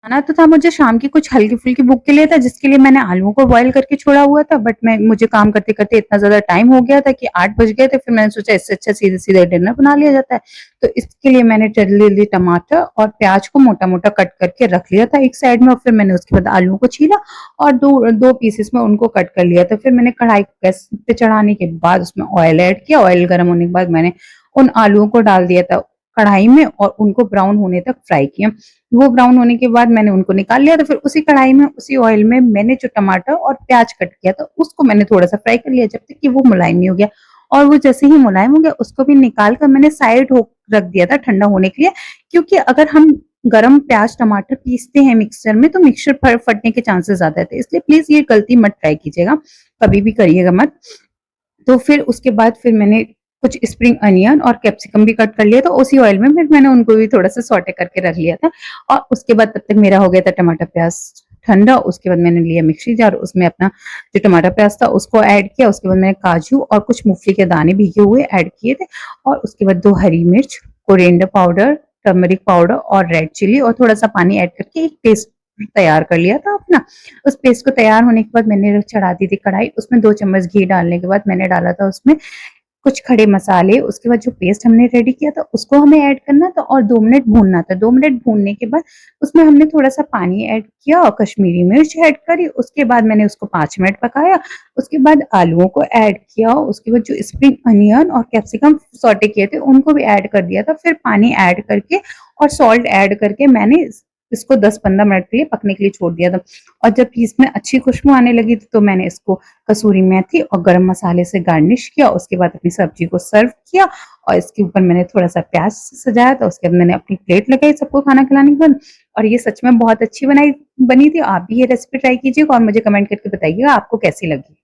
खाना तो था मुझे शाम की कुछ हल्की-फुल्की भूख के लिए था, जिसके लिए मैंने आलूओं को बॉयल करके छोड़ा हुआ था, बट मैं मुझे काम करते-करते इतना ज़्यादा टाइम हो गया था कि 8 बज गए थे, फिर मैंने सोचा इससे अच्छा सीधे-सीधे डिनर बना लिया जाता है। तो इसके लिए मैंने जल्दी-जल्दी टमाटर और प्याज को मोटा-मोटा कट करके रख लिया था एक साइड में, और फिर मैंने उसके बाद आलूओं को छीला और 2 पीसेस में उनको कट कर लिया था। फिर मैंने कढ़ाई गैस पे चढ़ाने के बाद उसमें ऑयल ऐड किया, ऑयल गरम होने के बाद मैंने उन आलूओं को डाल दिया था कढ़ाई में और उनको ब्राउन होने तक फ्राई किया। वो ब्राउन होने के बाद मैंने उनको निकाल लिया, तो फिर उसी कढ़ाई में, उसी ऑयल में मैंने जो टमाटर और प्याज कट किया था, उसको मैंने थोड़ा-सा फ्राई कर लिया जब तक कि वो मुलायम नहीं हो गया। और वो जैसे ही मुलायम हो गया, उसको भी निकाल कर मैंने साइड हो रख दिया था ठंडा होने के लिए, क्योंकि अगर हम गरम प्याज टमाटर पीसते हैं मिक्सर में, तो मिक्सर फटने के चांसेस ज़्यादा रहते हैं। इसलिए प्लीज़ ये गलती मत ट्राई कीजिएगा, कभी भी करिएगा मत। तो फिर उसके बाद फिर मैंने कुछ स्प्रिंग अनियन और कैप्सिकम भी कट कर लिया था उसी ऑयल में, फिर मैंने उनको भी थोड़ा-सा सौटे करके रख लिया था। और उसके बाद तब तक मेरा हो गया था टमाटर प्याज़ ठंडा। उसके बाद मैंने लिया मिक्सी जार, उसमें अपना जो टमाटर प्याज़ था उसको ऐड किया। उसके बाद मैंने काजू और कुछ मूँगफली के दाने भीगे हुए ऐड किए थे, और उसके बाद 2 हरी मिर्च, कोरिएंडर पाउडर, टर्मरिक पाउडर और रेड चिली और थोड़ा-सा पानी ऐड करके एक पेस्ट तैयार कर लिया था अपना। उस पेस्ट को तैयार होने के बाद मैंने चढ़ा दी थी कढ़ाई, उसमें 2 चम्मच घी डालने के बाद मैंने डाला था उसमें कुछ खड़े मसाले। उसके बाद जो पेस्ट हमने रेडी किया था उसको हमें ऐड करना था और 2 मिनट भूनना था। 2 मिनट भूनने के बाद उसमें हमने थोड़ा-सा पानी ऐड किया और कश्मीरी मिर्च ऐड करी। उसके बाद मैंने उसको 5 मिनट पकाया। उसके बाद आलूओं को ऐड किया, उसके बाद जो स्प्रिंग अनियन और कैप्सिकम सौटे किए थे उनको भी ऐड कर दिया था। फिर पानी ऐड करके और सॉल्ट ऐड करके मैंने इसको 10-15 मिनट के लिए पकने के लिए छोड़ दिया था। और जब इसमें अच्छी खुशबू आने लगी थी, तो मैंने इसको कसूरी मेथी और गरम मसाले से गार्निश किया। उसके बाद अपनी सब्जी को सर्व किया और इसके ऊपर मैंने थोड़ा-सा प्याज सजाया था। उसके बाद मैंने अपनी प्लेट लगाई सबको खाना खिलाने के बाद, और ये सच में बहुत अच्छी बनी थी। आप भी ये रेसिपी ट्राई कीजिएगा और मुझे कमेंट करके बताइएगा आपको कैसी लगी।